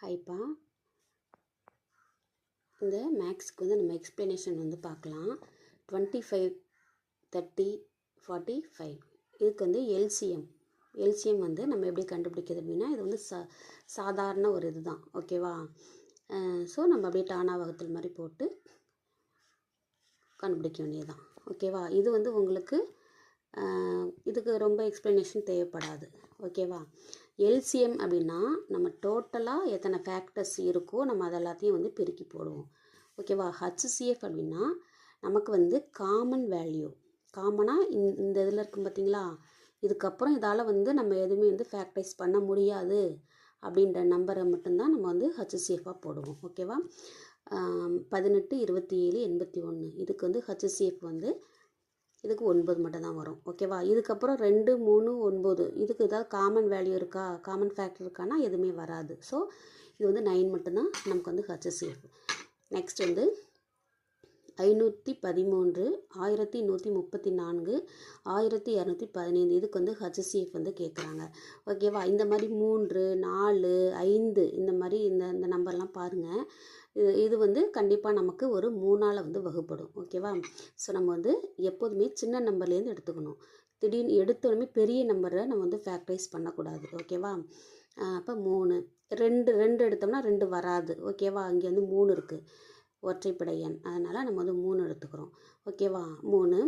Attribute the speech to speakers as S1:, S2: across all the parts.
S1: ஹைப்பா இந்த மேக்ஸ்க்கு வந்து நம்ம எக்ஸ்ப்ளனேஷன் வந்து பார்க்கலாம். 25, 30, 45 இதுக்கு வந்து எல்சிஎம் வந்து நம்ம எப்படி கண்டுபிடிக்கிறது அப்படின்னா, இது வந்து சாதாரண ஒரு இது தான். ஓகேவா? ஸோ நம்ம அப்படியே டானா வகுத்தல் மாதிரி போட்டு கண்டுபிடிக்க வேண்டியதுதான். ஓகேவா? இது வந்து உங்களுக்கு இதுக்கு ரொம்ப எக்ஸ்ப்ளனேஷன் தேவைப்படாது. ஓகேவா? எல்சிஎம் அப்படின்னா நம்ம டோட்டலாக எத்தனை ஃபேக்டர்ஸ் இருக்கோ நம்ம அது எல்லாத்தையும் வந்து பெருக்கி போடுவோம். ஓகேவா? ஹச்சிசிஎஃப் அப்படின்னா நமக்கு வந்து காமன் வேல்யூ, காமனாக இந்த இதில் இருக்கும் பார்த்தீங்களா, இதுக்கப்புறம் இதால் வந்து நம்ம எதுவுமே வந்து ஃபேக்டரைஸ் பண்ண முடியாது அப்படின்ற நம்பரை மட்டும்தான் நம்ம வந்து ஹச்சிசிஎஃபாக போடுவோம். ஓகேவா? 18, 27, 81 இதுக்கு வந்து ஹச்சிசிஎஃப் வந்து இதுக்கு 9 மட்டும் தான் வரும். ஓகேவா? இதுக்கப்புறம் 2, 3, 9 இதுக்கு ஏதாவது காமன் வேல்யூ இருக்கா, காமன் ஃபேக்டர் இருக்கான்னா எதுவுமே வராது. ஸோ இது வந்து 9 மட்டும்தான் நமக்கு வந்து ஹச்சிசிஎஃப். நெக்ஸ்ட் வந்து 513, 1134, 1215 இதுக்கு வந்து ஹச்சிசிஎஃப் வந்து கேட்குறாங்க. ஓகேவா? இந்த மாதிரி 3, 4, 5 இந்த மாதிரி இந்த நம்பர்லாம் பாருங்கள். இது வந்து கண்டிப்பாக நமக்கு ஒரு 3ஆல் வந்து வகுப்படும். ஓகேவா? ஸோ நம்ம வந்து எப்போதுமே சின்ன நம்பர்லேருந்து எடுத்துக்கணும். திடீர்னு எடுத்தோடனே பெரிய நம்பரை நம்ம வந்து ஃபேக்டரைஸ் பண்ணக்கூடாது. ஓகேவா? அப்போ 3, 2 எடுத்தோம்னா 2 வராது. ஓகேவா? இங்கே வந்து 3 இருக்குது, ஒற்றைப்படை எண், அதனால் நம்ம வந்து 3 எடுத்துக்கிறோம். ஓகேவா? 3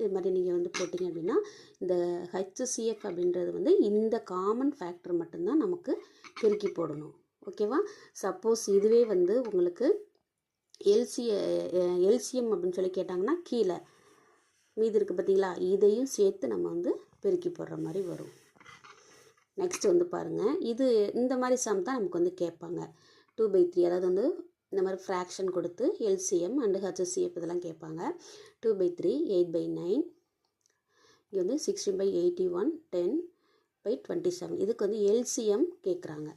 S1: இது மாதிரி நீங்கள் வந்து போட்டிங்க அப்படின்னா இந்த ஹச்சிசிஎஃப் அப்படின்றது வந்து இந்த காமன் ஃபேக்டர் மட்டும்தான் நமக்கு பெருக்கி போடணும். ஓகேவா? சப்போஸ் இதுவே வந்து உங்களுக்கு எல்சிஎம் அப்படின்னு சொல்லி கேட்டாங்கன்னா கீழே மீதி இருக்குது பார்த்தீங்களா, இதையும் சேர்த்து நம்ம வந்து பெருக்கி போடுற மாதிரி வரும். நெக்ஸ்ட் வந்து பாருங்கள், இது இந்த மாதிரி சம் தான் நமக்கு வந்து கேட்பாங்க. 2/3 அதாவது வந்து இந்த மாதிரி ஃப்ராக்ஷன் கொடுத்து எல்சிஎம் அண்டு ஹச்சிசிஎஃப் இதெல்லாம் கேட்பாங்க. 2/3, 8/9 இங்கே வந்து 16/81, 10/27 இதுக்கு வந்து எல்சிஎம் கேட்குறாங்க.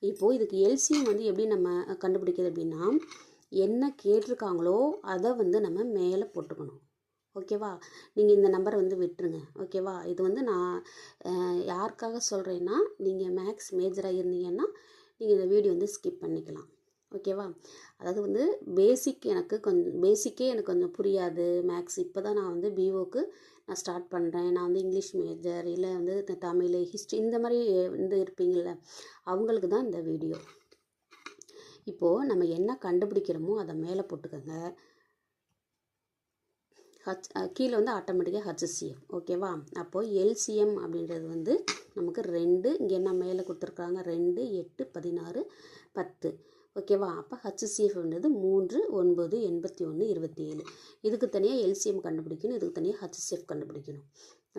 S1: இப்போது இதுக்கு எல்சிஎம் வந்து எப்படி நம்ம கண்டுபிடிக்கிறது அப்படின்னா, என்ன கேட்டிருக்காங்களோ அதை வந்து நம்ம மேலே போட்டுக்கணும். ஓகேவா? நீங்கள் இந்த நம்பரை வந்து விட்டுருங்க. ஓகேவா? இது வந்து நான் யாருக்காக சொல்கிறேன்னா, நீங்கள் மேக்ஸ் மேஜராக இருந்தீங்கன்னா நீங்கள் இந்த வீடியோ வந்து ஸ்கிப் பண்ணிக்கலாம். ஓகேவா? அதாவது வந்து பேசிக்கே எனக்கு கொஞ்சம் புரியாது மேக்ஸ். இப்போ தான் நான் வந்து பிஓக்கு நான் ஸ்டார்ட் பண்ணுறேன், நான் வந்து இங்கிலீஷ் மேஜர் இல்லை வந்து தமிழ், ஹிஸ்ட்ரி இந்த மாதிரி வந்து இருப்பீங்கள, அவங்களுக்கு தான் இந்த வீடியோ. இப்போது நம்ம என்ன கண்டுபிடிக்கிறோமோ அதை மேலே போட்டுக்கோங்க. கீழே வந்து ஆட்டோமேட்டிக்காக ஹச்சிசிஎஃப். ஓகேவா? அப்போது எல்சிஎம் அப்படின்றது வந்து நமக்கு 2, இங்கே என்ன மேலே கொடுத்துருக்காங்க 2, 8, 16, 10. ஓகேவா? அப்போ ஹச்சிசிஎஃப்ன்றது 3, 9, 81, 27 இதுக்கு தனியாக எல்சிஎம் கண்டுபிடிக்கணும், இதுக்கு தனியாக ஹச்சிசிஎஃப் கண்டுபிடிக்கணும்.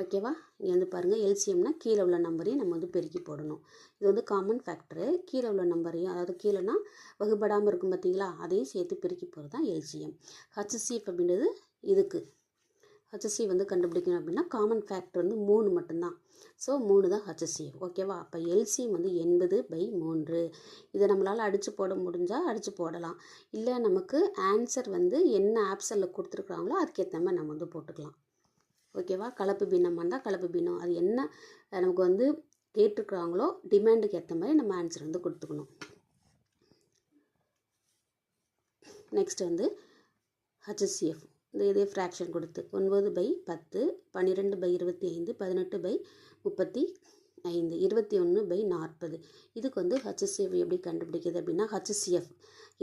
S1: ஓகேவா? இங்கே வந்து பாருங்கள், எல்சிஎம்னா கீழே உள்ள நம்பரையும் நம்ம வந்து பெருக்கி போடணும். இது வந்து காமன் ஃபேக்டரு, கீழே உள்ள நம்பரையும், அதாவது கீழேனா வகுப்படாமல் இருக்கும் பார்த்தீங்களா, அதையும் சேர்த்து பெருக்கி போகிறது தான் எல்சிஎம். ஹச்சிசிஎஃப் அப்படின்றது இதுக்கு ஹச்சிசி வந்து கண்டுபிடிக்கணும் அப்படின்னா காமன் ஃபேக்டர் வந்து 3 மட்டும்தான். ஸோ 3 தான் ஹச்சிசிஎஃப். ஓகேவா? அப்போ எல்சிஎம் வந்து 80/3 இதை நம்மளால் அடித்து போட முடிஞ்சால் அடித்து போடலாம். இல்லை நமக்கு ஆன்சர் வந்து என்ன ஆப்ஷனில் கொடுத்துருக்குறாங்களோ அதுக்கேற்ற மாதிரி நம்ம வந்து போட்டுக்கலாம். ஓகேவா? கலப்பு பின்னம் வந்தால் கலப்பு பின்னம், அது என்ன நமக்கு வந்து கேட்டிருக்கிறாங்களோ டிமாண்டுக்கு ஏற்ற மாதிரி நம்ம ஆன்சர் வந்து கொடுத்துக்கணும். நெக்ஸ்ட் வந்து ஹச்சிசிஎஃப் இதே ஃப்ராக்ஷன் கொடுத்து 9/10, 12/25, 18/35, 21/40 இதுக்கு வந்து ஹச்சிசிஎஃப் எப்படி கண்டுபிடிக்கிறது அப்படின்னா, ஹச்சிசிஎஃப்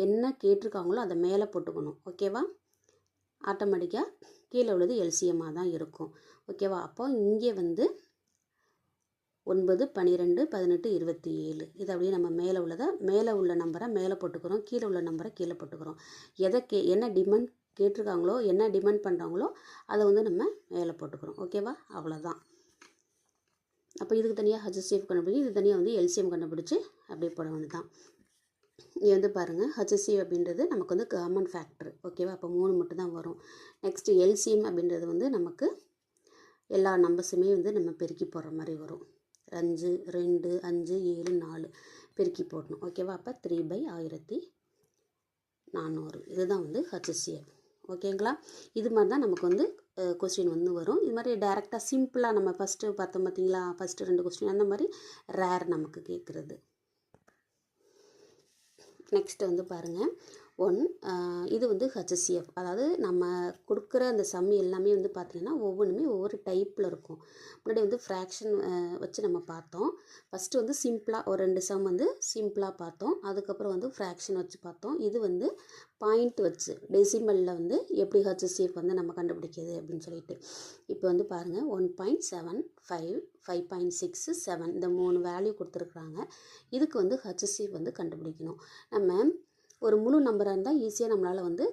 S1: என்ன கேட்டிருக்காங்களோ அதை மேலே போட்டுக்கணும். ஓகேவா? ஆட்டோமேட்டிக்காக கீழே உள்ளது எல்சிஎம்மாக தான் இருக்கும். ஓகேவா? அப்போ இங்கே வந்து 9, 12, 18, 27 இது அப்படியே நம்ம மேலே உள்ள நம்பரை மேலே போட்டுக்கிறோம், கீழே உள்ள நம்பரை கீழே போட்டுக்கிறோம். என்ன டிமாண்ட் கேட்டிருக்காங்களோ, என்ன டிமாண்ட் பண்ணுறாங்களோ அதை வந்து நம்ம மேலே போட்டுக்கிறோம். ஓகேவா? அவ்வளோதான். அப்போ இதுக்கு தனியாக ஹச்சிசிஎஃப் கண்டுபிடிச்சி இது தனியாக வந்து எல்சிஎம் கண்டுபிடிச்சி அப்படியே போட வேண்டியது தான். இங்கே வந்து பாருங்கள், ஹச்சிசிஎஃப் அப்படின்றது நமக்கு வந்து காமன் ஃபேக்டர். ஓகேவா? அப்போ 3 மட்டும் தான் வரும். நெக்ஸ்ட்டு எல்சிஎம் அப்படின்றது வந்து நமக்கு எல்லா நம்பர்ஸுமே வந்து நம்ம பெருக்கி போடுற மாதிரி வரும். 5, 2, 5, 7, 4 பெருக்கி போடணும். ஓகேவா? அப்போ 3/1400 இதுதான் வந்து ஹச்சிசிஎஃப். ஓகேங்களா? இது மாதிரி தான் நமக்கு வந்து கொஸ்டின் வந்து வரும். இது மாதிரி டைரெக்டாக சிம்பிளாக நம்ம ஃபஸ்ட்டு பார்த்தோம் பார்த்தீங்களா, ஃபஸ்ட்டு 2 கொஸ்டின் அந்த மாதிரி ரேர் நமக்கு கேட்குறது. நெக்ஸ்ட் வந்து பாருங்கள் இது வந்து HCF, அதாவது நம்ம கொடுக்குற அந்த சம் எல்லாமே வந்து பார்த்திங்கன்னா ஒவ்வொன்றுமே ஒவ்வொரு டைப்பில் இருக்கும். முன்னாடி வந்து ஃப்ராக்ஷன் வச்சு நம்ம பார்த்தோம். ஃபஸ்ட்டு வந்து சிம்பிளாக ஒரு 2 சம் வந்து சிம்பிளாக பார்த்தோம். அதுக்கப்புறம் வந்து ஃப்ராக்ஷன் வச்சு பார்த்தோம். இது வந்து பாயிண்ட் வச்சு டெசிமலில் வந்து எப்படி HCF வந்து நம்ம கண்டுபிடிக்கிறது அப்படின்னு சொல்லிட்டு. இப்போ வந்து பாருங்கள் 1.75, 5.6, 7 இந்த 3 வேல்யூ கொடுத்துருக்குறாங்க. இதுக்கு வந்து HCF வந்து கண்டுபிடிக்கணும். நம்ம ஒரு முழு நம்பராக இருந்தால் ஈஸியாக நம்மளால் வந்து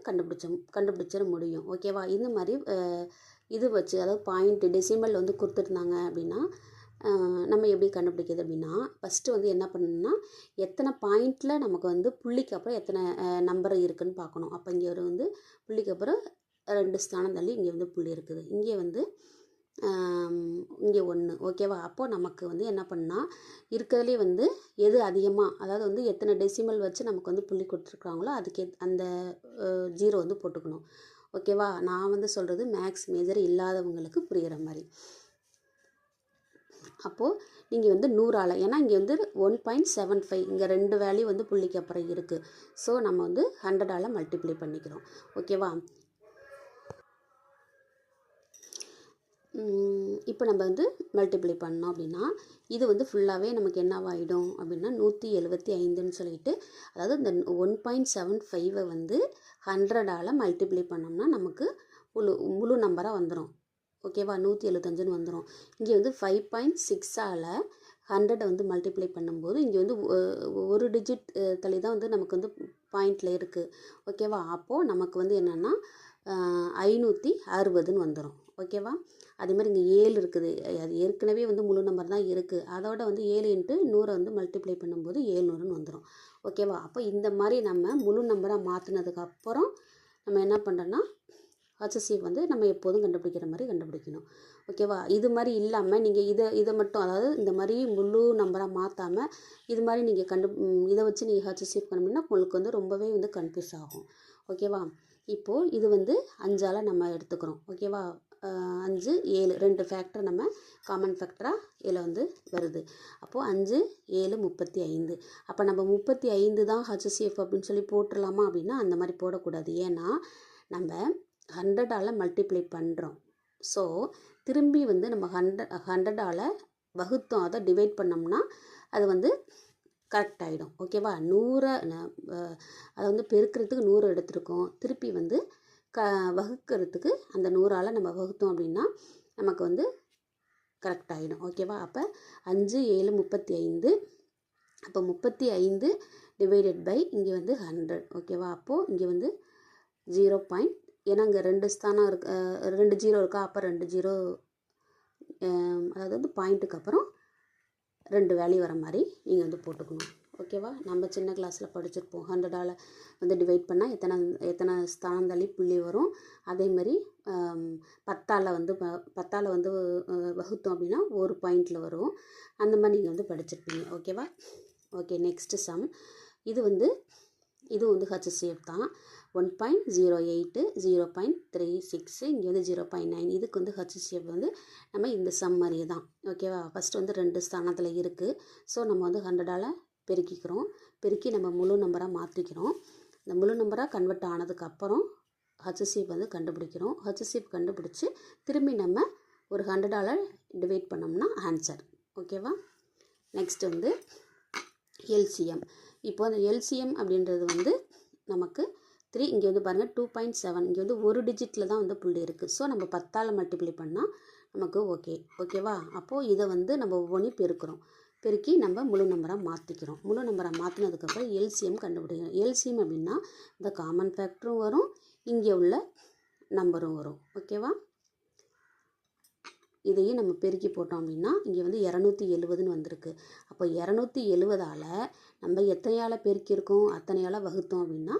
S1: கண்டுபிடிச்சிட முடியும். ஓகேவா? இந்த மாதிரி இது வச்சு, அதாவது பாயிண்ட் டெசிமல் வந்து கொடுத்துருந்தாங்க அப்படின்னா நம்ம எப்படி கண்டுபிடிக்கிறது அப்படின்னா, ஃபஸ்ட்டு வந்து என்ன பண்ணணும்னா, எத்தனை பாயிண்டில் நமக்கு வந்து புள்ளிக்கு அப்புறம் எத்தனை நம்பர் இருக்குதுன்னு பார்க்கணும். அப்போ இங்கே ஒரு வந்து புள்ளிக்கு அப்புறம் 2 ஸ்தானம் தள்ளி இங்கே வந்து புள்ளி இருக்குது. இங்கே வந்து இங்கே 1. ஓகேவா? அப்போது நமக்கு வந்து என்ன பண்ணால் இருக்கிறதுலே வந்து எது அதிகமாக, அதாவது வந்து எத்தனை டெசிமல் வச்சு நமக்கு வந்து புள்ளி கொடுத்துருக்காங்களோ அதுக்கு அந்த 0 வந்து போட்டுக்கணும். ஓகேவா? நான் வந்து சொல்கிறது மேக்ஸ் மேஜர் இல்லாதவங்களுக்கு புரிகிற மாதிரி. அப்போது நீங்கள் வந்து 100ஆல், ஏன்னா இங்கே வந்து 1.75 இங்கே 2 வேல்யூ வந்து புள்ளிக்கு அப்புறம் இருக்குது. ஸோ நம்ம வந்து 100ஆல் மல்டிப்ளை பண்ணிக்கிறோம். ஓகேவா? இப்போ நம்ம வந்து மல்டிப்ளை பண்ணோம் அப்படின்னா இது வந்து ஃபுல்லாகவே நமக்கு என்னவாயிடும் அப்படின்னா 175ன்னு சொல்லிட்டு, அதாவது இந்த 1.75 வந்து 100ஆல் மல்டிப்ளை பண்ணோம்னா நமக்கு முழு நம்பராக வந்துடும். ஓகேவா? 175ன்னு வந்துடும். இங்கே வந்து 5.6ஆல் 100 வந்து மல்டிப்ளை பண்ணும்போது இங்கே வந்து ஒரு டிஜிட் தள்ளி தான் வந்து நமக்கு வந்து பாயிண்டில் இருக்குது. ஓகேவா? அப்போது நமக்கு வந்து என்னென்னா 560ன்னு வந்துடும். ஓகேவா? அதே மாதிரி இங்கே 7 இருக்குது. அது ஏற்கனவே வந்து முழு நம்பர் தான் இருக்குது. அதோட வந்து 7 × 100 வந்து மல்டிப்ளை பண்ணும்போது 700ன்னு வந்துடும். ஓகேவா? அப்போ இந்த மாதிரி நம்ம முழு நம்பராக மாற்றினதுக்கப்புறம் நம்ம என்ன பண்ணுறோன்னா HCF வந்து நம்ம எப்போதும் கண்டுபிடிக்கிற மாதிரி கண்டுபிடிக்கணும். ஓகேவா? இது மாதிரி இல்லாமல் நீங்கள் இதை மட்டும், அதாவது இந்த மாதிரி முழு நம்பராக மாற்றாமல் இது மாதிரி நீங்கள் இதை வச்சு நீங்கள் HCF கண்டுபிடினா உங்களுக்கு வந்து ரொம்பவே வந்து கன்ஃபியூஸ் ஆகும். ஓகேவா? இப்போது இது வந்து 5ஆல் நம்ம எடுத்துக்கிறோம். ஓகேவா? 5, 7 2 ஃபேக்டர் நம்ம காமன் ஃபேக்டராக இதில் வந்து வருது. அப்போது 5, 7, 35. அப்போ நம்ம 35 தான் HCF அப்படின்னு சொல்லி போட்டுடலாமா அப்படின்னா அந்த மாதிரி போடக்கூடாது. ஏன்னா நம்ம 100ஆல் மல்டிப்ளை பண்ணுறோம். ஸோ திரும்பி வந்து நம்ம 100ஆல் வகுத்தோம், அதை டிவைட் பண்ணோம்னா அது வந்து கரெக்ட் ஆகிடும். ஓகேவா? 100 அதை வந்து பெருக்கிறதுக்கு 100 எடுத்துருக்கோம். திருப்பி வந்து வகுக்கிறதுக்கு அந்த 100ஆல் நம்ம வகுத்தோம் அப்படின்னா நமக்கு வந்து கரெக்ட் ஆகிடும். ஓகேவா? அப்போ 5, 7, 35. அப்போ 35 டிவைடட் பை இங்கே வந்து 100. ஓகேவா? அப்போது இங்கே வந்து 0. ஏன்னா இங்கே 2 ஸ்தானம் இருக்கு, 2 0 இருக்கா? அப்போ 2 0, அதாவது வந்து பாயிண்ட்டுக்கு அப்புறம் 2 வேல்யூ வர மாதிரி நீங்கள் வந்து போட்டுக்கணும். ஓகேவா? நம்ம சின்ன கிளாஸில் படிச்சிருப்போம் 100ஆல் வந்து டிவைட் பண்ணால் எத்தனை ஸ்தானம் தள்ளி புள்ளி வரும். அதேமாதிரி 10ஆல் வந்து வகுத்தோம் அப்படின்னா ஒரு பாயிண்டில் வரும். அந்த மாதிரி நீங்கள் வந்து படிச்சிருப்பீங்க. ஓகேவா? Okay, next sum. இது வந்து HCF தான். 1.08, 0.36, இங்கே வந்து 0.9. இதுக்கு வந்து HCF வந்து நம்ம இந்த சம் மாதிரியே தான். ஓகேவா? ஃபஸ்ட்டு வந்து 2 ஸ்தானத்தில் இருக்குது. ஸோ நம்ம வந்து 100ஆல் பெருக்கிக்கிறோம். பெருக்கி நம்ம முழு நம்பராக மாற்றிக்கிறோம். இந்த முழு நம்பராக கன்வெர்ட் ஆனதுக்கப்புறம் HCF வந்து கண்டுபிடிக்கிறோம். HCF கண்டுபிடிச்சி திரும்பி நம்ம ஒரு 100ஆல் டிவைட் பண்ணோம்னா ஆன்சர். ஓகேவா? நெக்ஸ்ட் வந்து LCM. இப்போ அந்த LCM அப்படின்றது வந்து நமக்கு 3, இங்கே வந்து பாருங்கள் 2.7, இங்கே வந்து ஒரு டிஜிட்டில் தான் வந்து புள்ளி இருக்குது. ஸோ நம்ம 10ஆல் மல்டிப்ளை பண்ணால் நமக்கு ஓகேவா? அப்போது இதை வந்து நம்ம ஒவ்வொன்றையும் பெருக்கிறோம். பெருக்கி நம்ம முழு நம்பராக மாற்றிக்கிறோம். முழு நம்பராக மாற்றினதுக்கப்புறம் LCM கண்டுபிடிக்கணும். LCM அப்படின்னா இந்த காமன் ஃபேக்டரும் வரும், இங்கே உள்ள நம்பரும் வரும். ஓகேவா? இதையும் நம்ம பெருக்கி போட்டோம் அப்படின்னா இங்கே வந்து 270ன்னு வந்திருக்கு. அப்போ 270ஆல் நம்ம எத்தனையால் பெருக்கியிருக்கோம் அத்தனையால் வகுத்தோம் அப்படின்னா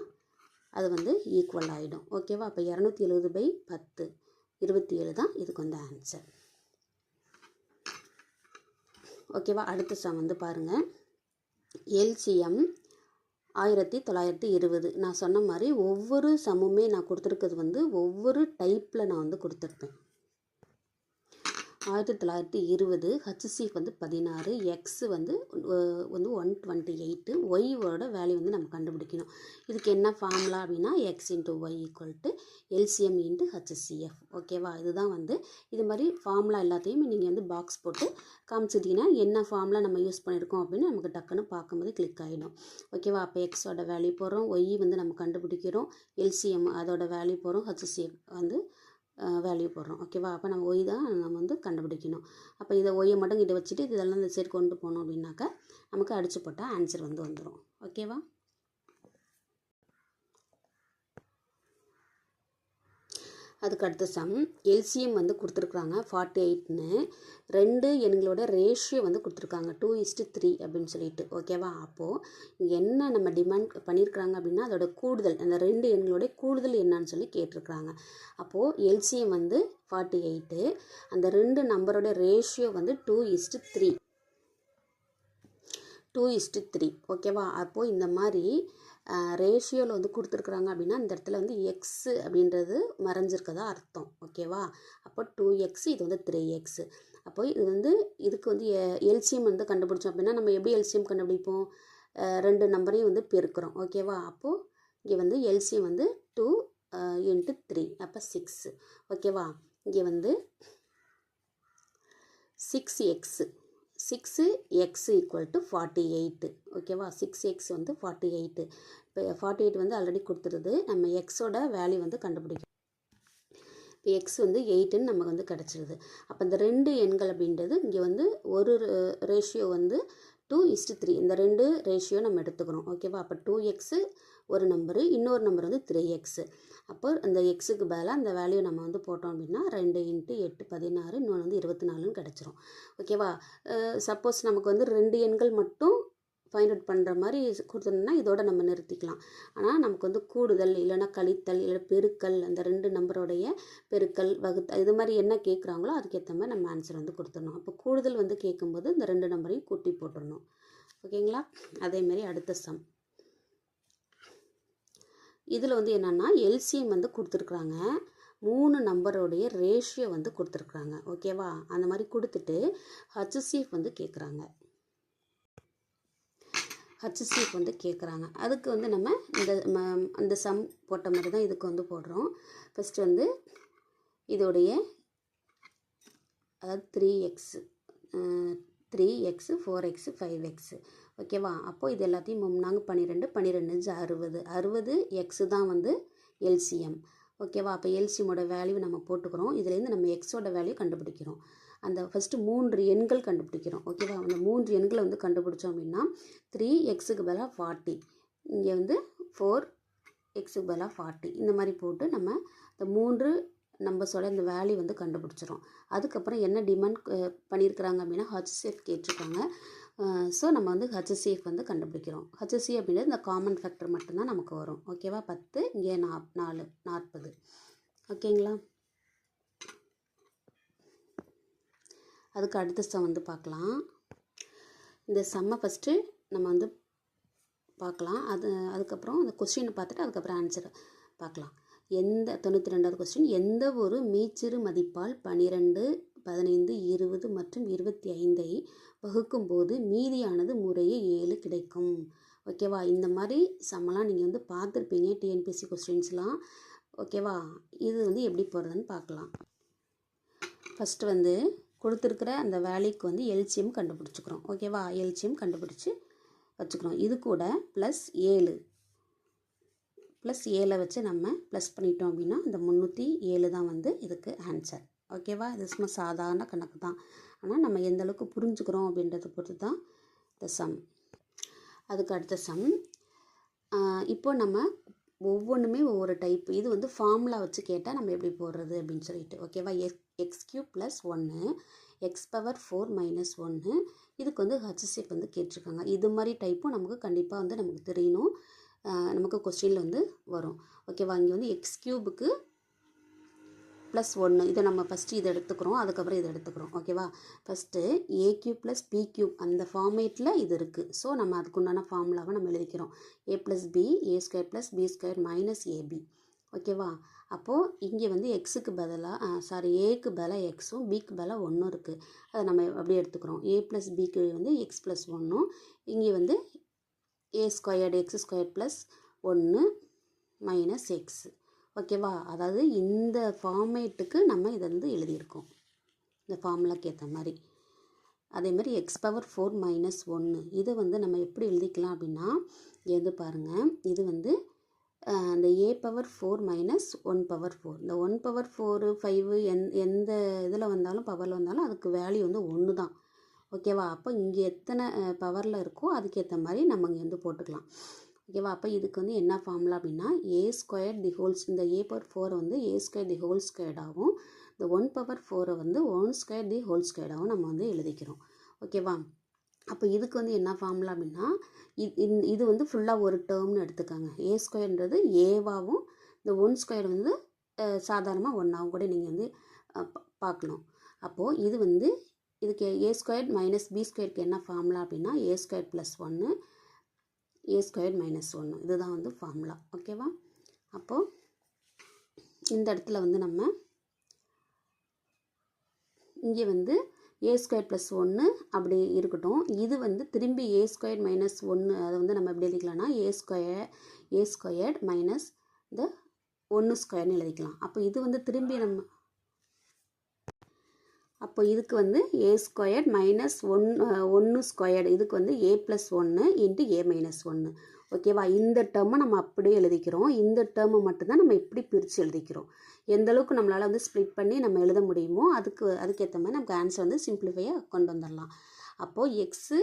S1: அது வந்து ஈக்குவல் ஆகிடும். ஓகேவா? அப்போ 270/10 27 தான் இதுக்கு வந்து ஆன்சர். ஓகேவா? அடுத்த சம் வந்து பாருங்கள். LCM 1920. நான் சொன்ன மாதிரி ஒவ்வொரு சம்முமே நான் கொடுத்துருக்கிறது வந்து ஒவ்வொரு டைப்பில் நான் வந்து கொடுத்துருப்பேன். 1920, HCF வந்து 16, எக்ஸ் வந்து 128, ஒய்யோட வேல்யூ வந்து நம்ம கண்டுபிடிக்கணும். இதுக்கு என்ன ஃபார்முலா அப்படின்னா x into y equal to LCM into HCF. ஓகேவா, இதுதான் வந்து இது மாதிரி ஃபார்முலா எல்லாத்தையும் நீங்கள் வந்து பாக்ஸ் போட்டு காமிச்சிட்டிங்கன்னா என்ன ஃபார்முலா நம்ம யூஸ் பண்ணியிருக்கோம் அப்படின்னு நமக்கு டக்குன்னு பார்க்கும்போது கிளிக் ஆகிடும். ஓகேவா, அப்போ எக்ஸோட வேல்யூ போடுறோம், ஒய் வந்து நம்ம கண்டுபிடிக்கிறோம், எல்சிஎம் அதோட வேல்யூ போடுறோம், ஹச்சிஎஃப் வந்து வேல்யூ போடுறோம். ஓகேவா, அப்போ நம்ம ஒய் தான் நம்ம வந்து கண்டுபிடிக்கணும். அப்போ இதை ஒய்யை மட்டும் இதை வச்சுட்டு இதெல்லாம் இந்த சைடு கொண்டு போனோம் அப்படின்னாக்கா நமக்கு அடிச்சு போட்டால் ஆன்சர் வந்து வந்துடும். ஓகேவா, அதுக்கு அடுத்த சம் எல்சிஎம் வந்து கொடுத்துருக்குறாங்க 48ன்னு. 2 எண்களோட ரேஷியோ வந்து கொடுத்துருக்காங்க 2:3 அப்படின்னு சொல்லிட்டு. ஓகேவா, அப்போது என்ன நம்ம டிமாண்ட் பண்ணியிருக்கிறாங்க அப்படின்னா அதோட கூடுதல், அந்த 2 எண்களோட கூடுதல் என்னன்னு சொல்லி கேட்டிருக்கிறாங்க. அப்போது எல்சிஎம் வந்து 48, அந்த 2 நம்பரோட ரேஷியோ வந்து 2:3. 2:3. ஓகேவா, அப்போது இந்த மாதிரி ரேஷியோவில் வந்து கொடுத்துருக்குறாங்க அப்படின்னா இந்த இடத்துல வந்து எக்ஸு அப்படின்றது மறைஞ்சிருக்கதா அர்த்தம். ஓகேவா, அப்போ 2x, இது வந்து 3x. அப்போ இது வந்து இதுக்கு வந்து எல்சிஎம் வந்து கண்டுபிடிச்சோம் அப்படின்னா நம்ம எப்படி எல்சிஎம் கண்டுபிடிப்போம், 2 நம்பரையும் வந்து பெருக்கிறோம். ஓகேவா, அப்போது இங்கே வந்து எல்சிஎம் வந்து 2 × 3, அப்போ 6. ஓகேவா, இங்கே வந்து 6x ஈக்குவல் டு 48. ஓகேவா, 6x வந்து 48. இப்போ 48 வந்து ஆல்ரெடி கொடுத்துருது, நம்ம எக்ஸோட வேல்யூ வந்து கண்டுபிடிக்கணும். இப்போ எக்ஸ் வந்து 8ன்னு நமக்கு வந்து கிடச்சிருது. அப்போ இந்த 2 எண்கள் அப்படின்றது இங்கே வந்து ஒரு ரேஷியோ வந்து 2:3, இந்த 2 ரேஷியோ நம்ம எடுத்துக்கணும். ஓகேவா, அப்போ 2x ஒரு நம்பரு, இன்னொரு நம்பர் வந்து 3x. அப்போ அந்த எக்ஸுக்கு பதிலாக அந்த வேல்யூ நம்ம வந்து போட்டோம் அப்படின்னா 2 × 8 16, இன்னொன்று வந்து 24ன்னு கிடச்சிரும். ஓகேவா, சப்போஸ் நமக்கு வந்து 2 எண்கள் மட்டும் ஃபைண்ட் அவுட் பண்ணுற மாதிரி கொடுத்தோம்னா இதோட நம்ம நிறுத்திக்கலாம். ஆனால் நமக்கு வந்து கூடுதல் இல்லைனா கழித்தல் இல்லை பெருக்கல், அந்த 2 நம்பரோடைய பெருக்கல் வகுத்தல் இது மாதிரி என்ன கேட்குறாங்களோ அதுக்கேற்ற மாதிரி நம்ம ஆன்சர் வந்து கொடுத்துடணும். அப்போ கூடுதல் வந்து கேட்கும்போது இந்த 2 நம்பரையும் கூட்டி போட்டுடணும். ஓகேங்களா, அதேமாரி அடுத்த சம் இதில் வந்து என்னென்னா எல்சிஎம் வந்து கொடுத்துருக்குறாங்க, 3 நம்பரோடைய ரேஷியோ வந்து கொடுத்துருக்குறாங்க. ஓகேவா, அந்த மாதிரி கொடுத்துட்டு ஹச்சிஎஃப் வந்து கேட்குறாங்க. ஹச்சிஎஃப் வந்து கேட்குறாங்க, அதுக்கு வந்து நம்ம அந்த சம் போட்ட மாதிரி தான் இதுக்கு வந்து போடுறோம். ஃபஸ்ட்டு வந்து இதோடைய அதாவது 3x 4x 5x. ஓகேவா, அப்போது இது எல்லாத்தையும் 3 12 12 60 60 எக்ஸு தான் வந்து எல்சிஎம். ஓகேவா, அப்போ எல்சிஎம்மோட வேல்யூ நம்ம போட்டுக்கிறோம், இதுலேருந்து நம்ம எக்ஸோட வேல்யூ கண்டுபிடிக்கிறோம். அந்த ஃபஸ்ட்டு 3 எண்கள் கண்டுபிடிக்கிறோம். ஓகேவா, அந்த 3 எண்களை வந்து கண்டுபிடிச்சோம் அப்படின்னா 3xக்கு பதிலாக 40, இங்கே வந்து 4xக்கு பதிலாக 40, இந்த மாதிரி போட்டு நம்ம இந்த 3 நம்பர்ஸோட இந்த வேல்யூ வந்து கண்டுபிடிச்சிரும். அதுக்கப்புறம் என்ன டிமாண்ட் பண்ணியிருக்கிறாங்க அப்படின்னா ஹச்சிஎஃப் கேட்டிருக்காங்க. ஸோ நம்ம வந்து ஹச்சிஎஃப் வந்து கண்டுபிடிக்கிறோம். ஹச்சிஎஃப் அப்படின்றது இந்த காமன் ஃபேக்டர் மட்டும்தான் நமக்கு வரும். ஓகேவா, 10 இங்கே 4 40. ஓகேங்களா, அதுக்கு அடுத்த சம் வந்து பார்க்கலாம். இந்த சம்மை ஃபஸ்ட்டு நம்ம வந்து பார்க்கலாம், அதுக்கப்புறம் அந்த கொஸ்டினை பார்த்துட்டு அதுக்கப்புறம் ஆன்சரை பார்க்கலாம். 92வது கொஸ்டின், எந்த ஒரு மீச்சிறு மதிப்பால் 12 15 20 மற்றும் 25ஐ வகுக்கும்போது மீதியானது முறையே 7 கிடைக்கும். ஓகேவா, இந்த மாதிரி சம்மெல்லாம் நீங்கள் வந்து பார்த்துருப்பீங்க டிஎன்பிஎஸ்சி கொஸ்டின்ஸ்லாம். ஓகேவா, இது வந்து எப்படி போடுறதுன்னு பார்க்கலாம். ஃபஸ்ட்டு வந்து கொடுத்துருக்குற அந்த வேல்யூக்கு வந்து எல்சிஎம் கண்டுபிடிச்சிக்கிறோம். ஓகேவா, எல்சிஎம் கண்டுபிடிச்சி வச்சுக்கிறோம். இது கூட +7 வச்சு நம்ம ப்ளஸ் பண்ணிட்டோம் அப்படின்னா இந்த 307 தான் வந்து இதுக்கு ஆன்சர். ஓகேவா, இது சும்மா சாதாரண கணக்கு தான், ஆனால் நம்ம எந்த அளவுக்கு புரிஞ்சுக்கிறோம் அப்படின்றத பொறுத்து தான் இந்த சம். அதுக்கு அடுத்த சம், இப்போ நம்ம ஒவ்வொன்றுமே ஒவ்வொரு டைப், இது வந்து ஃபார்முலா வச்சு கேட்டால் நம்ம எப்படி போடுறது அப்படின்னு சொல்லிட்டு. ஓகேவா, x³ + 1 x⁴ - 1, இதுக்கு வந்து ஹச்சிஎஃப் வந்து கேட்டிருக்காங்க. இது மாதிரி டைப்பும் நமக்கு கண்டிப்பாக வந்து நமக்கு தெரியணும், நமக்கு கொஸ்டினில் வந்து வரும். ஓகேவா, இங்கே வந்து x³ +1 இதை நம்ம ஃபஸ்ட்டு இதை எடுத்துக்கிறோம், அதுக்கப்புறம் இதை எடுத்துக்கிறோம். ஓகேவா, ஃபஸ்ட்டு a³ + b³ அந்த ஃபார்மேட்டில் இது இருக்குது. ஸோ நம்ம அதுக்குண்டான ஃபார்முலாவை நம்ம எழுதிக்கிறோம். a + b a² + b² - ab. ஓகேவா, அப்போது இங்கே வந்து எக்ஸுக்கு பதிலாக ஏக்கு பதிலாக எக்ஸும் பிக்கு பதிலாக 1 இருக்குது. அதை நம்ம அப்படியே எடுத்துக்கிறோம். ஏ ப்ளஸ் பிக்கு வந்து எக்ஸ் ப்ளஸ் 1, இங்கே வந்து a squared x square plus 1 minus x. ஓகேவா? அதாவது இந்த ஃபார்மேட்டுக்கு நம்ம இதை வந்து எழுதியிருக்கோம், இந்த ஃபார்முலாக்கு ஏற்ற மாதிரி. அதே மாதிரி எக்ஸ் பவர் 4 மைனஸ் 1 இதை வந்து நம்ம எப்படி எழுதிக்கலாம் அப்படின்னா, எது பாருங்கள், இது வந்து இந்த ஏ பவர் 4 மைனஸ் 1 பவர் 4. இந்த 1 பவர் 4 5 எந்த இதில் வந்தாலும் பவரில் வந்தாலும் அதுக்கு வேல்யூ வந்து 1 தான். ஓகேவா? அப்போ இங்கே எத்தனை பவரில் இருக்கோ அதுக்கேற்ற மாதிரி நம்ம இங்கே வந்து போட்டுக்கலாம். ஓகேவா? அப்போ இதுக்கு வந்து என்ன ஃபார்முலா அப்படின்னா, ஏ ஸ்கொயர் தி ஹோல்ஸ், இந்த ஏ பவர் 4 வந்து ஏ ஸ்கொயர் தி ஹோல் ஸ்கொயர்டாகவும், இந்த 1 பவர் 4 வந்து 1 ஸ்கொயர் தி ஹோல் ஸ்கொயர்டாகவும் நம்ம வந்து எழுதிக்கிறோம். ஓகேவா? அப்போ இதுக்கு வந்து என்ன ஃபார்முலா அப்படின்னா, இது வந்து ஃபுல்லாக ஒரு டேர்ம்னு எடுத்துக்காங்க. ஏ ஸ்கொயர்ன்றது ஏவாகவும், இந்த 1 ஸ்கொயர் வந்து சாதாரணமாக 1ஆகவும் கூட நீங்கள் வந்து பார்க்கலாம். அப்போது இது வந்து இதுக்கு ஏ ஸ்கொயர் மைனஸ் பி ஸ்கொயருக்கு என்ன ஃபார்முலா அப்படின்னா, ஏ ஸ்கொயர் ப்ளஸ் 1 ஏ ஸ்கொயர் மைனஸ் 1 இதுதான் வந்து ஃபார்முலா. ஓகேவா? அப்போது இந்த இடத்துல வந்து நம்ம இங்கே வந்து ஏ ஸ்கொயர் ப்ளஸ் 1 அப்படி இருக்கட்டும். இது வந்து திரும்பி ஏ ஸ்கொயர் மைனஸ் 1 அதை வந்து நம்ம எப்படி எழுதிக்கலாம்னா, ஏ ஸ்கொயர்ட் மைனஸ் இந்த 1 ஸ்கொயர்னு எழுதிக்கலாம். அப்போ இது வந்து திரும்பி நம்ம அப்போ இதுக்கு வந்து ஏ ஸ்கொயர்ட் மைனஸ் 1 ஸ்கொயர்டு, இதுக்கு வந்து ஏ ப்ளஸ் 1 இன்ட்டு ஏ மைனஸ் 1. ஓகேவா? இந்த டேர்மை நம்ம அப்படியே எழுதிக்கிறோம். இந்த டேர்மை மட்டும்தான் நம்ம இப்படி பிரித்து எழுதிக்கிறோம். எந்த அளவுக்கு நம்மளால் வந்து ஸ்ப்ளிட் பண்ணி நம்ம எழுத முடியுமோ அதுக்கேற்ற மாதிரி நமக்கு ஆன்சர் வந்து சிம்பிளிஃபையாக கொண்டு வந்துடலாம். அப்போது எக்ஸு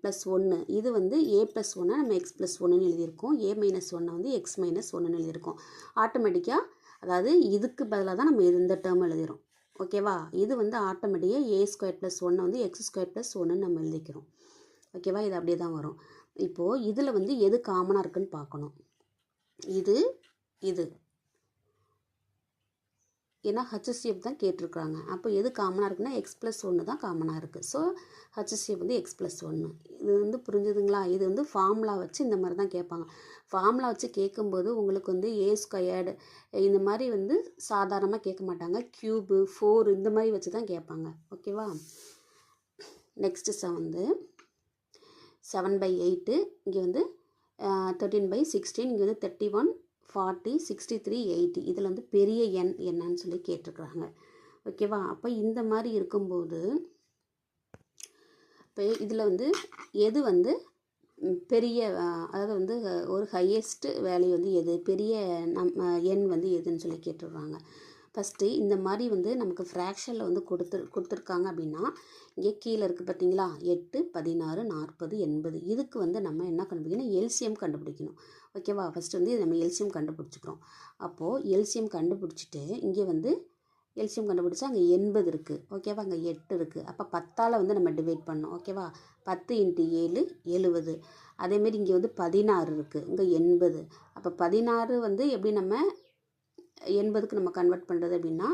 S1: ப்ளஸ் 1 இது வந்து ஏ ப்ளஸ் 1 நம்ம எக்ஸ் ப்ளஸ் 1ன்னு எழுதியிருக்கோம். ஏ மைனஸ் 1 வந்து எக்ஸ் மைனஸ் 1ன்னு எழுதியிருக்கோம். ஆட்டோமேட்டிக்காக அதாவது இதுக்கு பதிலாக தான் நம்ம இந்த டேர்ம் எழுதிக்கிறோம். ஓகேவா? இது வந்து ஆட்டோமேட்டிக்காக ஏ ஸ்கொயர் ப்ளஸ் 1 வந்து எக்ஸ் ஸ்கொயர் ப்ளஸ் 1ன்னு நம்ம எழுதிக்கிறோம். ஓகேவா? இது அப்படியே தான் வரும். இப்போது இதில் வந்து எது காமனாக இருக்குன்னு பார்க்கணும். இது ஏன்னா ஹச்சிஎஃப் தான் கேட்டிருக்காங்க. அப்போ எது காமனாக இருக்குன்னா எக்ஸ் ப்ளஸ் 1 தான் காமனாக இருக்குது. ஸோ ஹச்சிஎஃப் வந்து எக்ஸ் ப்ளஸ் 1. இது வந்து புரிஞ்சுதுங்களா? இது வந்து ஃபார்முலா வச்சு இந்த மாதிரி தான் கேட்பாங்க. ஃபார்முலா வச்சு கேட்கும்போது உங்களுக்கு வந்து ஏ ஸ்கொயர்டு இந்த மாதிரி வந்து சாதாரணமாக கேட்க மாட்டாங்க. க்யூபு 4 இந்த மாதிரி வச்சு தான் கேட்பாங்க. ஓகேவா? நெக்ஸ்ட்டு வந்து 7/8 இங்கே வந்து 13/16 இங்கே வந்து 31 40 63 80 இதில் வந்து பெரிய எண் என்னன்னு சொல்லி கேட்டிருக்கிறாங்க. ஓகேவா? அப்போ இந்த மாதிரி இருக்கும்போது இப்போ இதில் வந்து எது வந்து பெரிய அதாவது வந்து ஒரு ஹையஸ்ட் வேல்யூ வந்து எது, பெரிய எண் வந்து எதுன்னு சொல்லி கேட்டுடுறாங்க. ஃபஸ்ட்டு இந்த மாதிரி வந்து நமக்கு ஃப்ராக்ஷனில் வந்து கொடுத்துருக்காங்க அப்படின்னா, இங்கே கீழே இருக்குது பார்த்தீங்களா, 8 16 40 80 இதுக்கு வந்து நம்ம என்ன கண்டுபிடிக்கணும், எல்சிஎம் கண்டுபிடிக்கணும். ஓகேவா? ஃபஸ்ட்டு வந்து நம்ம எல்சிஎம் கண்டுபிடிச்சிக்கிறோம். அப்போது எல்சிஎம் கண்டுபிடிச்சிட்டு இங்கே வந்து எல்சிஎம் கண்டுபிடிச்சா அங்கே 80 இருக்குது. ஓகேவா? அங்கே 8 இருக்குது. அப்போ 10ஆல் வந்து நம்ம டிவைட் பண்ணோம். ஓகேவா? 10 × 7 70. அதேமாரி இங்கே வந்து 16 இருக்குது, இங்கே 80. அப்போ 16 வந்து எப்படி நம்ம 80க்கு நம்ம கன்வெர்ட் பண்ணுறது அப்படின்னா,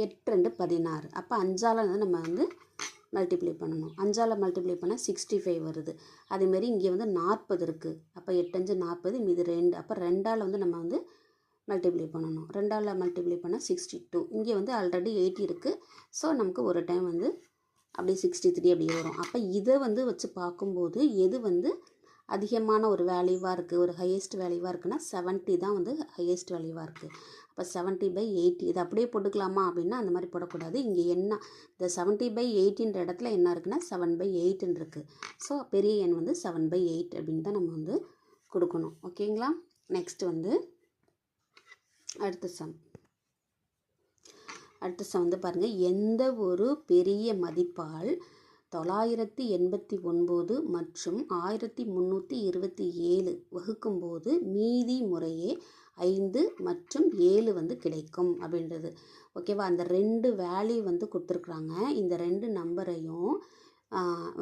S1: 8 2 16. அப்போ 5ஆல் வந்து நம்ம வந்து மல்டிப்ளை பண்ணணும். 5ஆல் மல்டிப்ளை பண்ணால் 65 வருது. அதேமாரி இங்கே வந்து 40 இருக்குது. அப்போ 8 5 40 மீது 2. அப்போ 2ஆல் வந்து நம்ம வந்து மல்டிப்ளை பண்ணணும். 2ஆல் மல்டிப்ளை பண்ணால் 62. இங்கே வந்து ஆல்ரெடி 80 இருக்குது. ஸோ நமக்கு ஒரு டைம் வந்து அப்படியே 63 அப்படியே வரும். அப்போ இதை வந்து வச்சு பார்க்கும்போது எது வந்து அதிகமான ஒரு வேல்யூவாக இருக்குது, ஒரு ஹையஸ்ட் வேல்யூவாக இருக்குன்னா 70 தான் வந்து ஹையஸ்ட் வேல்யூவாக இருக்குது. அப்போ 70/80 இது அப்படியே போட்டுக்கலாமா அப்படின்னா அந்த மாதிரி போடக்கூடாது. இங்கே என்ன இந்த 70/80ன்ற இடத்துல என்ன இருக்குன்னா 7/8ன்னு இருக்குது. ஸோ பெரிய எண் வந்து 7/8 அப்படின்னு தான் நம்ம வந்து கொடுக்கணும். ஓகேங்களா? நெக்ஸ்ட் வந்து அடுத்த சம் வந்து பாருங்கள், எந்த ஒரு பெரிய மதிப்பால் 989 மற்றும் 1327 வகுக்கும்போது மீதி முறையே 5 மற்றும் 7 வந்து கிடைக்கும் அப்படின்றது. ஓகேவா? அந்த 2 வேல்யூ வந்து கொடுத்துருக்குறாங்க. இந்த 2 நம்பரையும்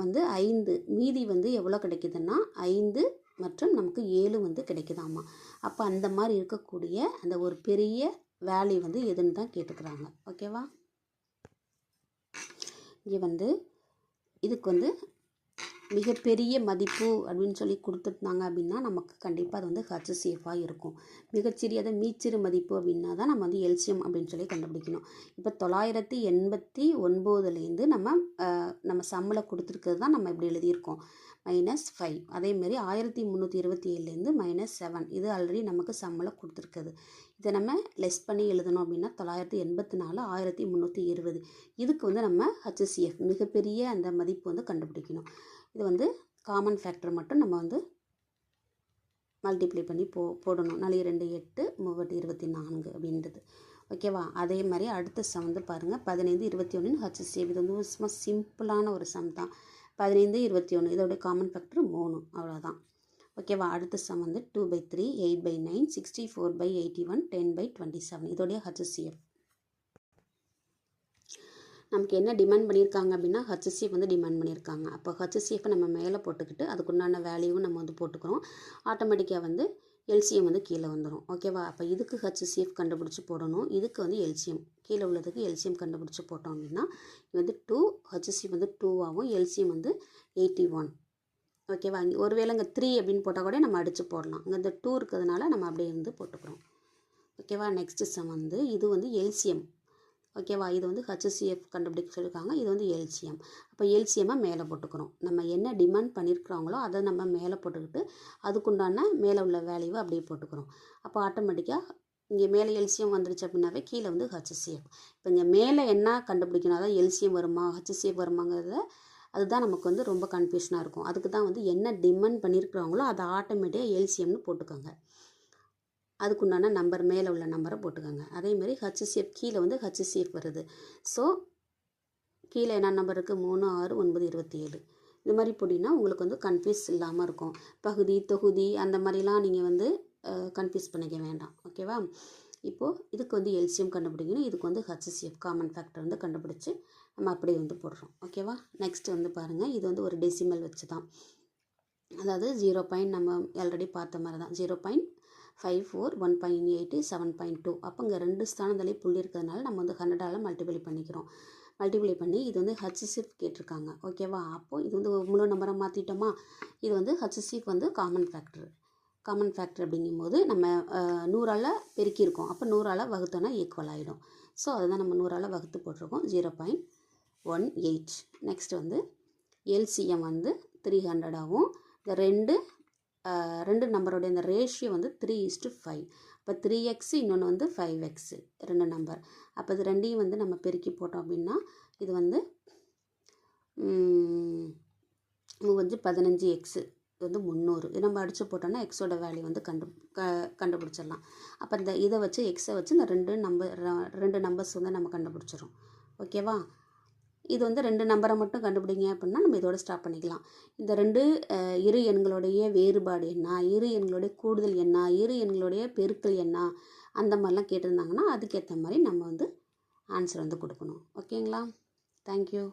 S1: வந்து 5 மீதி வந்து எவ்வளோ கிடைக்குதுன்னா 5 மற்றும் நமக்கு 7 வந்து கிடைக்குதாமா. அப்போ அந்த மாதிரி இருக்கக்கூடிய அந்த ஒரு பெரிய வேல்யூ வந்து எதுன்னு தான் கேட்டுக்கிறாங்க. ஓகேவா? இங்கே வந்து இதுக்கு வந்து மிகப்பெரிய மதிப்பு அப்படின்னு சொல்லி கொடுத்துருந்தாங்க அப்படின்னா நமக்கு கண்டிப்பாக அது வந்து ஹச்சிசிஎஃபாக இருக்கும். மிகச்சிறியது மீச்சிறு மதிப்பு அப்படின்னா தான் நம்ம வந்து எல்சிஎம் அப்படின்னு சொல்லி கண்டுபிடிக்கணும். இப்போ 989லேருந்து நம்ம சம்மில் கொடுத்துருக்கிறது தான் நம்ம இப்படி எழுதியிருக்கோம் -5. அதேமாரி 1327லேருந்து -7 இது ஆல்ரெடி நமக்கு சம்மில் கொடுத்துருக்குது. இதை நம்ம லெஸ் பண்ணி எழுதணும் அப்படின்னா 984 1320 இதுக்கு வந்து நம்ம ஹச்சிசிஎஃப் மிகப்பெரிய அந்த மதிப்பு வந்து கண்டுபிடிக்கணும். இது வந்து காமன் ஃபேக்டர் மட்டும் நம்ம வந்து மல்டிப்ளை பண்ணி போடணும். 4 2 8 3 24 அப்படின்றது. ஓகேவா? அதே மாதிரி அடுத்த சம் வந்து பாருங்கள் 15 21 ஹச்சிசிஎஃப். இது வந்து சும்மா சிம்பிளான ஒரு சம் தான். 15 21 இதோடைய காமன் ஃபேக்டர் 3 அவ்வளோதான். ஓகேவா? அடுத்த சம் வந்து 2/3 8/9 64/81 10/27 இதோடைய ஹச்சிசிஎஃப். நமக்கு என்ன டிமாண்ட் பண்ணியிருக்காங்க அப்படின்னா ஹச்சிசிஎஃப் வந்து டிமாண்ட் பண்ணியிருக்காங்க. அப்போ ஹச்சிசிஎஃப் நம்ம மேலே போட்டுக்கிட்டு அதுக்குண்டான வேல்யூவும் நம்ம வந்து போட்டுக்கிறோம். ஆட்டோமேட்டிக்காக வந்து எல்சிஎம் வந்து கீழே வந்துடும். ஓகேவா? அப்போ இதுக்கு ஹச்சிசிஎஃப் கண்டுபிடிச்சி போடணும். இதுக்கு வந்து எல்சிஎம் கீழே உள்ளதுக்கு எல்சிஎம் கண்டுபிடிச்சி போட்டோம் அப்படின்னா இது வந்து 2 ஹச்சிசிஎஃப் வந்து 2 ஆகும். எல்சிஎம் வந்து 81. ஓகேவா? இங்கே ஒருவேளை இங்கே 3 அப்படின்னு போட்டால் கூட நம்ம அடித்து போடலாம். இங்கே இந்த 2 இருக்கிறதுனால நம்ம அப்படியே வந்து போட்டுக்கிறோம். ஓகேவா? நெக்ஸ்ட் சம் வந்து இது வந்து எல்சிஎம். ஓகேவா? இது வந்து ஹச்சிசிஎஃப் கண்டுபிடிக்க சொல்லியிருக்காங்க. இது வந்து எல்சிஎம். அப்போ எல்சிஎம்மை மேலே போட்டுக்கிறோம். நம்ம என்ன டிமாண்ட் பண்ணியிருக்கிறாங்களோ அதை நம்ம மேலே போட்டுக்கிட்டு அதுக்குண்டான மேலே உள்ள வேல்யூவை அப்படியே போட்டுக்கிறோம். அப்போ ஆட்டோமேட்டிக்காக இங்கே மேலே எல்சிஎம் வந்துருச்சு அப்படின்னாவே கீழே வந்து ஹச்சிசிஎஃப். இப்போ இங்கே மேலே என்ன கண்டுபிடிக்கணும், அதாவது எல்சிஎம் வருமா ஹச்சிசிஎஃப் வருமாங்கிறத அதுதான் நமக்கு வந்து ரொம்ப கன்ஃபியூஷனாக இருக்கும். அதுக்கு தான் வந்து என்ன டிமாண்ட் பண்ணியிருக்கிறாங்களோ அதை ஆட்டோமேட்டிக்காக எல்சிஎம்னு போட்டுக்கோங்க. அதுக்குண்டான நம்பர் மேலே உள்ள நம்பரை போட்டுக்கோங்க. அதேமாதிரி ஹச்சிசிஎஃப் கீழே வந்து ஹச்சிசிஎஃப் வருது. ஸோ கீழே என்ன நம்பர் இருக்குது 3 6 9 27 இது மாதிரி போட்டிங்கன்னா உங்களுக்கு வந்து கன்ஃபியூஸ் இல்லாமல் இருக்கும். பகுதி தொகுதி அந்த மாதிரிலாம் நீங்கள் வந்து கன்ஃபியூஸ் பண்ணிக்க வேண்டாம். ஓகேவா? இப்போது இதுக்கு வந்து எல்சிஎம் கண்டுபிடிக்கணும். இதுக்கு வந்து ஹச்சிசிஎஃப் காமன் ஃபேக்டர் வந்து கண்டுபிடிச்சி நம்ம அப்படியே வந்து போடுறோம். ஓகேவா? நெக்ஸ்ட் வந்து பாருங்கள், இது வந்து ஒரு டெசிமல் வச்சு தான், அதாவது 0. நம்ம ஆல்ரெடி பார்த்த மாதிரி தான் 0.54 1.8 7.2. அப்போ இங்கே 2 ஸ்தானத்திலே புள்ளி இருக்கிறதுனால நம்ம வந்து 100ஆல் மல்டிப்ளை பண்ணிக்கிறோம். மல்டிப்ளை பண்ணி இது வந்து ஹச்சிசிஎஃப் கேட்டிருக்காங்க. ஓகேவா? அப்போது இது வந்து முழு நம்பரை மாற்றிட்டோமா. இது வந்து ஹச்சிசிஎஃப் வந்து காமன் ஃபேக்டர் அப்படிங்கும்போது நம்ம 100ஆல் பெருக்கியிருக்கோம். அப்போ 100ஆல் வகுத்தோன்னா ஈக்குவல் ஆகிடும். ஸோ அதுதான் நம்ம 100ஆல் வகுத்து போட்டிருக்கோம் 0.18. நெக்ஸ்ட் வந்து எல்சிஎம் வந்து 300ஆகவும் இந்த ரெண்டு நம்பருடைய இந்த ரேஷியோ வந்து 3:5. அப்போ 3x இன்னொன்று வந்து 5x 2 நம்பர். அப்போ இது ரெண்டையும் வந்து நம்ம பெருக்கி போட்டோம் அப்படின்னா இது வந்து 15x இது வந்து 300. இது நம்ம அடித்து போட்டோம்னா எக்ஸோட வேல்யூ வந்து கண்டுபிடிச்சிடலாம். அப்போ இதை வச்சு எக்ஸை வச்சு இந்த ரெண்டு நம்பர்ஸ் வந்து நம்ம கண்டுபிடிச்சிடும். ஓகேவா? இது வந்து 2 நம்பரை மட்டும் கண்டுபிடிங்க அப்படின்னா நம்ம இதோட ஸ்டாப் பண்ணிக்கலாம். இந்த இரு எண்களுடைய வேறுபாடு என்ன, இரு எண்களுடைய கூடுதல் என்ன, இரு எண்களுடைய பெருக்கல் என்ன, அந்த மாதிரிலாம் கேட்டிருந்தாங்கன்னா அதுக்கேற்ற மாதிரி நம்ம வந்து ஆன்சர் வந்து கொடுக்கணும். ஓகேங்களா? தேங்க்யூ.